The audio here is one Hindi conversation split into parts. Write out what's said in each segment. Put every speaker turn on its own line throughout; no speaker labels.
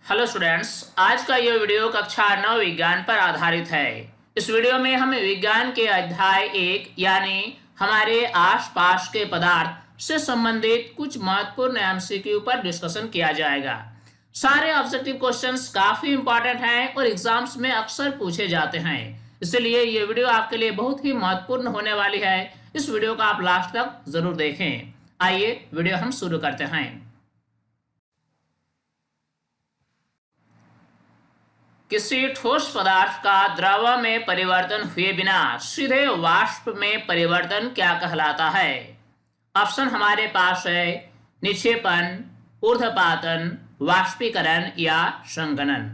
हेलो स्टूडेंट्स, आज का यह वीडियो कक्षा 9 विज्ञान पर आधारित है। इस वीडियो में हमें विज्ञान के अध्याय 1 यानी हमारे आसपास के पदार्थ से संबंधित कुछ महत्वपूर्ण एमसीक्यू पर डिस्कशन किया जाएगा। सारे ऑब्जेक्टिव क्वेश्चंस काफी इंपॉर्टेंट हैं और एग्जाम्स में अक्सर पूछे जाते हैं, इसलिए ये वीडियो आपके लिए बहुत ही महत्वपूर्ण होने वाली है। इस वीडियो को आप लास्ट तक जरूर देखें। आइए वीडियो हम शुरू करते हैं। किसी ठोस पदार्थ का द्रव में परिवर्तन हुए बिना सीधे वाष्प में परिवर्तन क्या कहलाता है? ऑप्शन हमारे पास है निक्षेपण, ऊर्ध्वपातन, वाष्पीकरण या संघनन।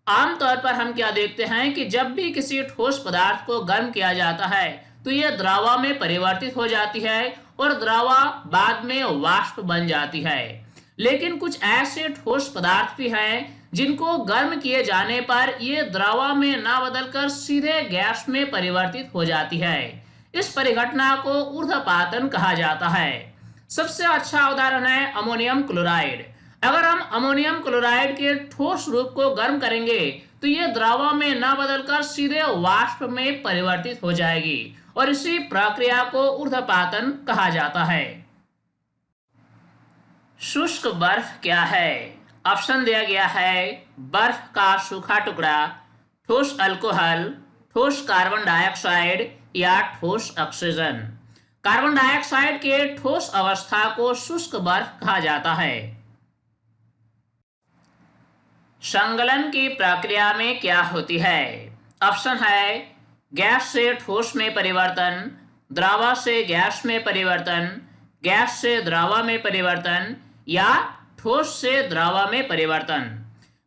आमतौर पर हम क्या देखते हैं कि जब भी किसी ठोस पदार्थ को गर्म किया जाता है तो यह द्रव में परिवर्तित हो जाती है और द्रव बाद में वाष्प बन जाती है। लेकिन कुछ ऐसे ठोस पदार्थ भी हैं जिनको गर्म किए जाने पर ये द्रव में न बदलकर सीधे गैस में परिवर्तित हो जाती है। इस परिघटना को ऊर्ध्वपातन कहा जाता है। सबसे अच्छा उदाहरण है अमोनियम क्लोराइड। अगर हम अमोनियम क्लोराइड के ठोस रूप को गर्म करेंगे तो ये द्रव में न बदलकर सीधे वाष्प में परिवर्तित हो जाएगी और इसी प्रक्रिया को ऊर्ध्वपातन कहा जाता है। शुष्क बर्फ क्या है? ऑप्शन दिया गया है बर्फ का सूखा टुकड़ा, ठोस अल्कोहल, ठोस कार्बन डाइऑक्साइड या ठोस ऑक्सीजन। कार्बन डाइऑक्साइड के ठोस अवस्था को शुष्क बर्फ कहा जाता है। संगलन की प्रक्रिया में क्या होती है? ऑप्शन है गैस से ठोस में परिवर्तन, द्रव से गैस में परिवर्तन, गैस से द्रव में परिवर्तन या ठोस से द्रव में परिवर्तन।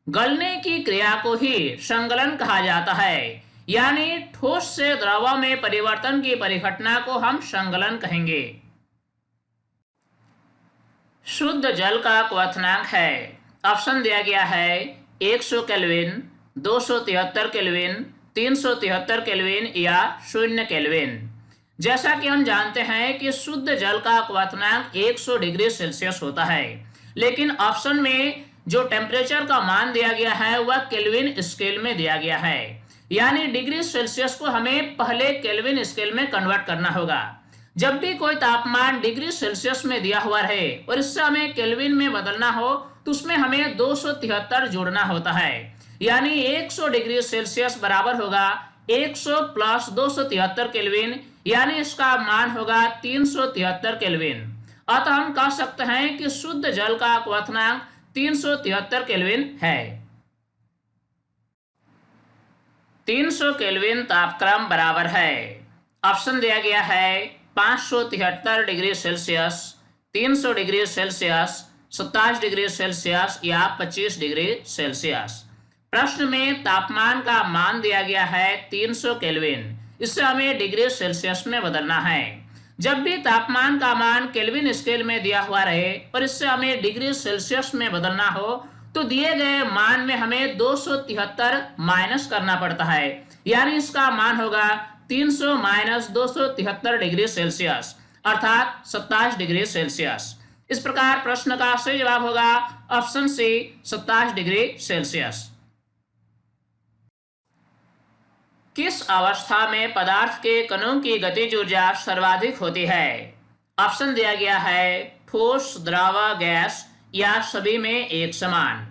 गलने की क्रिया को ही संगलन कहा जाता है, यानी ठोस से द्रव में परिवर्तन की परिघटना को हम संगलन कहेंगे। शुद्ध जल का क्वथनांक है। ऑप्शन दिया गया है 100 केल्विन, 273 केल्विन, 373 केल्विन या 0 केल्विन। जैसा कि हम जानते हैं कि शुद्ध जल का क्वथनांक 100 डिग्री सेल्सियस होता है, लेकिन ऑप्शन में जो टेम्परेचर का मान दिया गया है वह केल्विन स्केल में दिया गया है, यानी डिग्री सेल्सियस को हमें पहले केल्विन स्केल में कन्वर्ट करना होगा। जब भी कोई तापमान डिग्री सेल्सियस में दिया हुआ रहे और इससे हमें केल्विन में बदलना हो तो उसमें हमें 273 जोड़ना होता है, यानी 100 डिग्री सेल्सियस बराबर होगा 100 प्लस 273 केल्विन, यानी इसका मान होगा 373 केल्विन। अतः हम कह सकते हैं कि शुद्ध जल का क्वथनांक 373 केल्विन है। 300 केल्विन तापक्रम बराबर है। ऑप्शन दिया गया है 573 degree Celsius, 300 degree Celsius, 27 degree Celsius या 25 डिग्री सेल्सियस। प्रश्न में तापमान का मान दिया गया है 300 केल्विन, इससे हमें डिग्री सेल्सियस में बदलना है। जब भी तापमान का मान केल्विन स्केल में दिया हुआ रहे और इससे हमें डिग्री सेल्सियस में बदलना हो तो दिए गए मान में हमें 273 माइनस करना पड़ता है, यानी इसका मान होगा 300 माइनस 273 डिग्री सेल्सियस अर्थात 27 डिग्री सेल्सियस। इस प्रकार प्रश्न का सही जवाब होगा ऑप्शन सी 27 डिग्री सेल्सियस। किस अवस्था में पदार्थ के कणों की गतिज ऊर्जा सर्वाधिक होती है? ऑप्शन दिया गया है ठोस, द्रव, गैस या सभी में एक समान।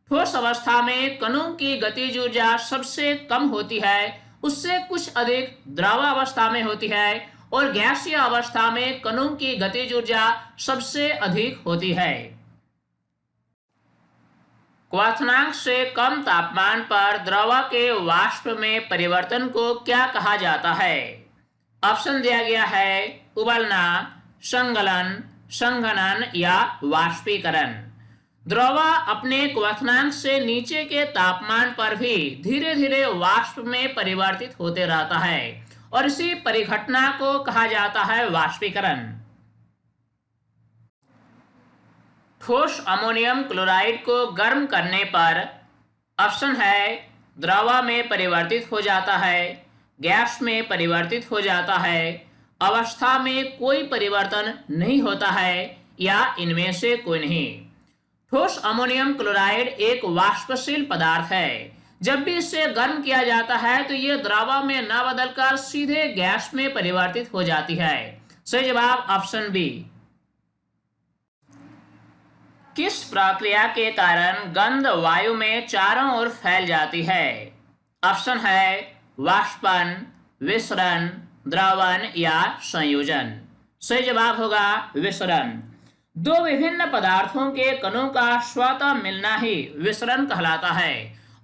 ठोस अवस्था में कणों की गतिज ऊर्जा सबसे कम होती है, उससे कुछ अधिक द्रव अवस्था में होती है और गैसीय अवस्था में कणों की गतिज ऊर्जा सबसे अधिक होती है। क्वथनांक से कम तापमान पर द्रव के वाष्प में परिवर्तन को क्या कहा जाता है? ऑप्शन दिया गया है उबलना, संगलन, संघनन या वाष्पीकरण। द्रव अपने क्वथनांक से नीचे के तापमान पर भी धीरे धीरे वाष्प में परिवर्तित होते रहता है और इसी परिघटना को कहा जाता है वाष्पीकरण। ठोस अमोनियम क्लोराइड को गर्म करने पर ऑप्शन है द्रव में परिवर्तित हो जाता है, गैस में परिवर्तित हो जाता है, अवस्था में कोई परिवर्तन नहीं होता है या इनमें से कोई नहीं। ठोस अमोनियम क्लोराइड एक वाष्पशील पदार्थ है। जब भी इसे गर्म किया जाता है तो यह द्रव में न बदलकर सीधे गैस में परिवर्तित हो जाती है। सही जवाब ऑप्शन बी। किस प्रक्रिया के कारण गंध वायु में चारों ओर फैल जाती है? ऑप्शन है वाष्पन, विसरण, द्रवण या संयोजन। सही जवाब होगा विसरण। दो विभिन्न पदार्थों के कणों का स्वतः मिलना ही विसरण कहलाता है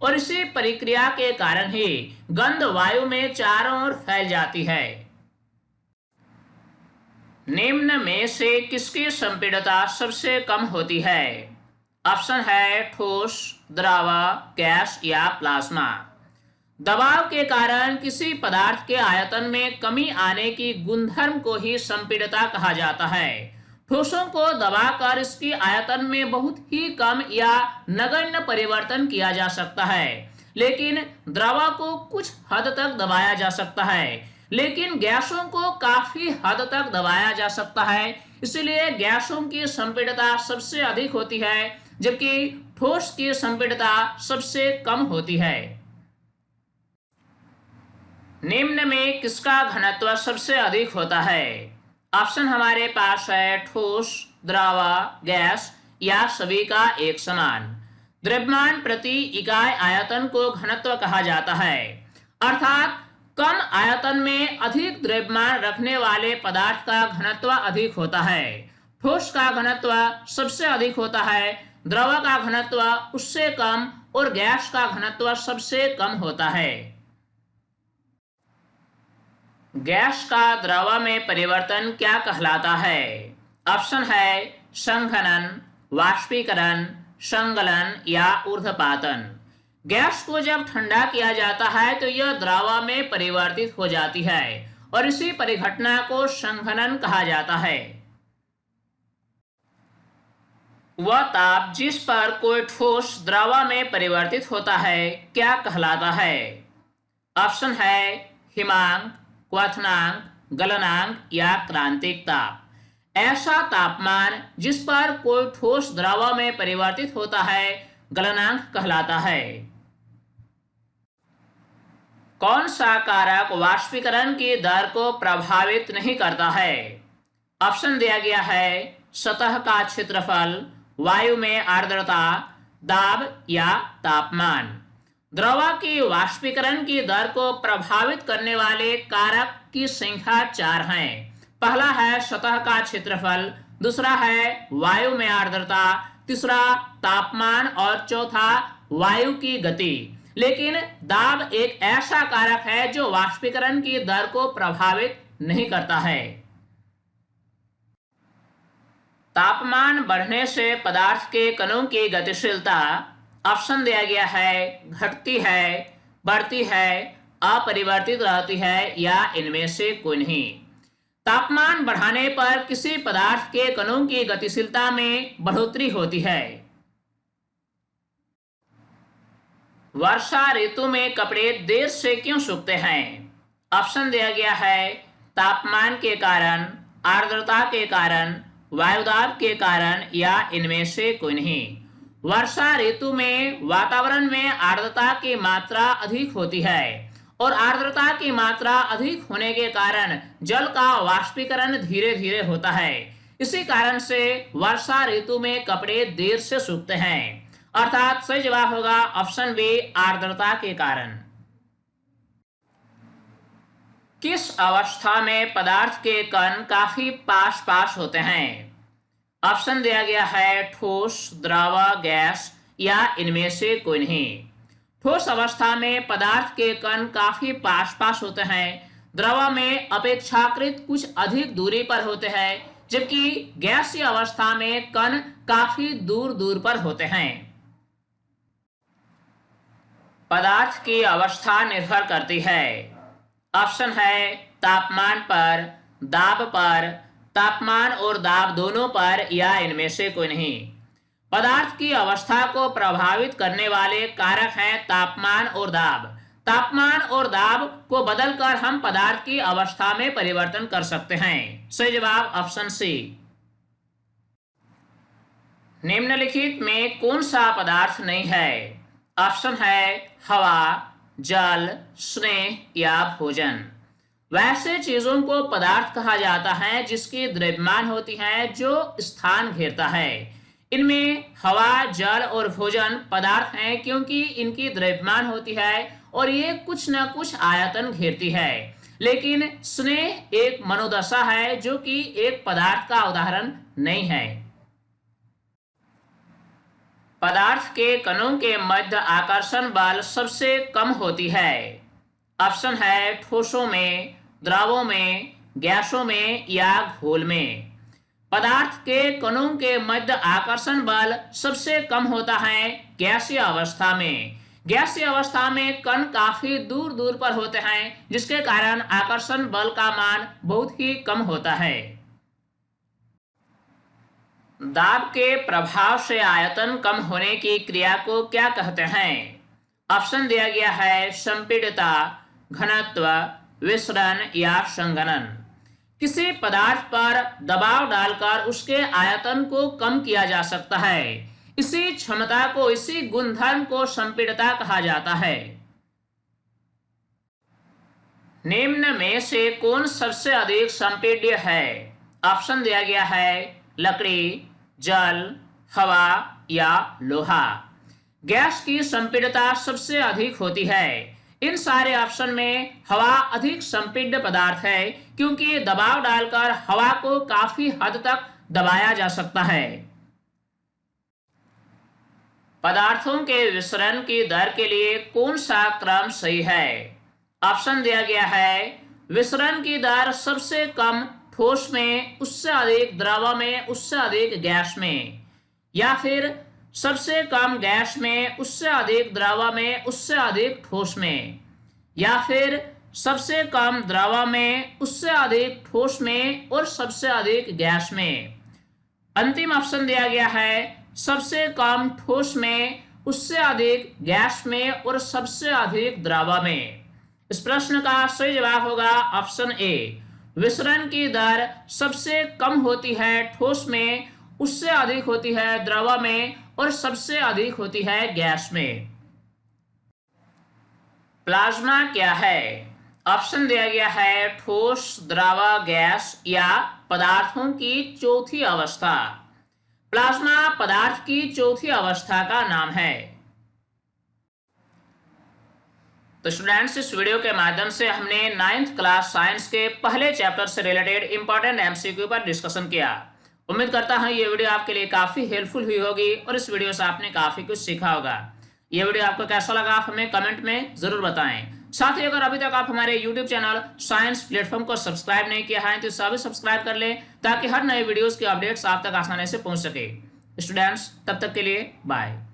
और इसी प्रक्रिया के कारण ही गंध वायु में चारों ओर फैल जाती है। निम्न में से किसकी संपीड़ितता सबसे कम होती है? ऑप्शन है ठोस, द्रव, गैस या प्लाज्मा। दबाव के कारण किसी पदार्थ के आयतन में कमी आने की गुणधर्म को ही संपीड़ितता कहा जाता है। ठोसों को दबाकर इसकी आयतन में बहुत ही कम या नगण्य परिवर्तन किया जा सकता है, लेकिन द्रव को कुछ हद तक दबाया जा सकता है, लेकिन गैसों को काफी हद तक दबाया जा सकता है। इसलिए गैसों की संपीड़ितता सबसे अधिक होती है जबकि ठोस की संपीड़ितता सबसे कम होती है। निम्न में किसका घनत्व सबसे अधिक होता है? ऑप्शन हमारे पास है ठोस, द्रव, गैस या सभी का एक समान। द्रव्यमान प्रति इकाई आयतन को घनत्व कहा जाता है, अर्थात कम आयतन में अधिक द्रव्यमान रखने वाले पदार्थ का घनत्व अधिक होता है। ठोस का घनत्व सबसे अधिक होता है, द्रव का घनत्व उससे कम और गैस का घनत्व सबसे कम होता है। गैस का द्रव में परिवर्तन क्या कहलाता है? ऑप्शन है संघनन, वाष्पीकरण, संगलन या ऊर्ध्वपातन। गैस को जब ठंडा किया जाता है तो यह द्रव में परिवर्तित हो जाती है और इसी परिघटना को संघनन कहा जाता है। वह ताप जिस पर कोई ठोस द्रव में परिवर्तित होता है क्या कहलाता है? ऑप्शन है हिमांक, क्वथनांक, गलनांक या क्रांतिक ताप। ऐसा तापमान जिस पर कोई ठोस द्रव में परिवर्तित होता है गलनांक कहलाता है। कौन सा कारक वाष्पीकरण की दर को प्रभावित नहीं करता है? ऑप्शन दिया गया है सतह का क्षेत्रफल, वायु में आर्द्रता, दाब या तापमान। द्रव की वाष्पीकरण की दर को प्रभावित करने वाले कारक की संख्या 4 हैं। पहला है सतह का क्षेत्रफल, दूसरा है वायु में आर्द्रता, तीसरा तापमान और चौथा वायु की गति। लेकिन दाब एक ऐसा कारक है जो वाष्पीकरण की दर को प्रभावित नहीं करता है। तापमान बढ़ने से पदार्थ के कणों की गतिशीलता ऑप्शन दिया गया है घटती है, बढ़ती है, अपरिवर्तित रहती है या इनमें से कोई नहीं। तापमान बढ़ाने पर किसी पदार्थ के कणों की गतिशीलता में बढ़ोतरी होती है। वर्षा ऋतु में कपड़े देर से क्यों सूखते हैं? ऑप्शन दिया गया है तापमान के कारण, आर्द्रता के कारण, वायुदाब के कारण या इनमें से कोई नहीं। वर्षा ऋतु में वातावरण में आर्द्रता की मात्रा अधिक होती है और आर्द्रता की मात्रा अधिक होने के कारण जल का वाष्पीकरण धीरे धीरे होता है। इसी कारण से वर्षा ऋतु में कपड़े देर से सूखते हैं, अर्थात सही जवाब होगा ऑप्शन बी आर्द्रता के कारण। किस अवस्था में पदार्थ के कण काफी पास पास होते हैं? ऑप्शन दिया गया है ठोस, द्रव, गैस या इनमें से कोई नहीं। ठोस अवस्था में पदार्थ के कण काफी पास पास होते हैं, द्रव में अपेक्षाकृत कुछ अधिक दूरी पर होते हैं, जबकि गैसीय अवस्था में कण काफी दूर दूर पर होते हैं। पदार्थ की अवस्था निर्भर करती है। ऑप्शन है तापमान पर, दाब पर, तापमान और दाब दोनों पर या इनमें से कोई नहीं। पदार्थ की अवस्था को प्रभावित करने वाले कारक हैं तापमान और दाब। तापमान और दाब को बदलकर हम पदार्थ की अवस्था में परिवर्तन कर सकते हैं। सही जवाब ऑप्शन सी। निम्नलिखित में कौन सा पदार्थ नहीं है? ऑप्शन है हवा, जल, स्नेह या भोजन। वैसे चीजों को पदार्थ कहा जाता है जिसकी द्रव्यमान होती है जो स्थान घेरता है। इनमें हवा, जल और भोजन पदार्थ हैं क्योंकि इनकी द्रव्यमान होती है और ये कुछ न कुछ आयतन घेरती है। लेकिन स्नेह एक मनोदशा है जो कि एक पदार्थ का उदाहरण नहीं है। पदार्थ के कणों के मध्य आकर्षण बल सबसे कम होती है। ऑप्शन है ठोसों में, द्रवों में, गैसों में या घोल में। पदार्थ के कणों के मध्य आकर्षण बल सबसे कम होता है गैसीय अवस्था में। गैसीय अवस्था में कण काफी दूर दूर पर होते हैं जिसके कारण आकर्षण बल का मान बहुत ही कम होता है। दाब के प्रभाव से आयतन कम होने की क्रिया को क्या कहते हैं? ऑप्शन दिया गया है संपीड़ितता, घनत्व, विसरण या संघनन। किसी पदार्थ पर दबाव डालकर उसके आयतन को कम किया जा सकता है। इसी क्षमता को, इसी गुणधर्म को संपीड़ितता कहा जाता है। निम्न में से कौन सबसे अधिक संपीड्य है? ऑप्शन दिया गया है लकड़ी, जल, हवा या लोहा। गैस की संपीड्यता सबसे अधिक होती है। इन सारे ऑप्शन में हवा अधिक संपीड्य पदार्थ है क्योंकि दबाव डालकर हवा को काफी हद तक दबाया जा सकता है। पदार्थों के विसरण की दर के लिए कौन सा क्रम सही है? ऑप्शन दिया गया है विसरण की दर सबसे कम ठोस में, उससे अधिक द्रव में, उससे अधिक गैस में, या फिर सबसे कम गैस में, उससे अधिक द्रव में, उससे अधिक ठोस में, या फिर सबसे कम द्रव में, उससे अधिक ठोस में और सबसे अधिक गैस में। अंतिम ऑप्शन दिया गया है सबसे कम ठोस में, उससे अधिक गैस में और सबसे अधिक द्रव में। इस प्रश्न का सही जवाब होगा ऑप्शन ए। विसरण की दर सबसे कम होती है ठोस में, उससे अधिक होती है द्रव में और सबसे अधिक होती है गैस में। प्लाज्मा क्या है? ऑप्शन दिया गया है ठोस, द्रव, गैस या पदार्थों की चौथी अवस्था। प्लाज्मा पदार्थ की चौथी अवस्था का नाम है। तो स्टूडेंट्स, इस वीडियो के माध्यम से हमने 9th क्लास साइंस के पहले चैप्टर से रिलेटेड इंपॉर्टेंट एमसीक्यू पर डिस्कशन किया। उम्मीद करता हूं ये वीडियो आपके लिए काफी हेल्पफुल हुई होगी और इस वीडियो से आपने काफी कुछ सीखा होगा। ये वीडियो आपको कैसा लगा आप हमें कमेंट में जरूर बताएं। साथ ही अगर अभी तक आप हमारे यूट्यूब चैनल साइंस प्लेटफॉर्म को सब्सक्राइब नहीं किया है तो सभी सब्सक्राइब कर लें ताकि हर नए वीडियोस की अपडेट्स आप तक आसानी से पहुंच सके। स्टूडेंट्स, तब तक के लिए बाय।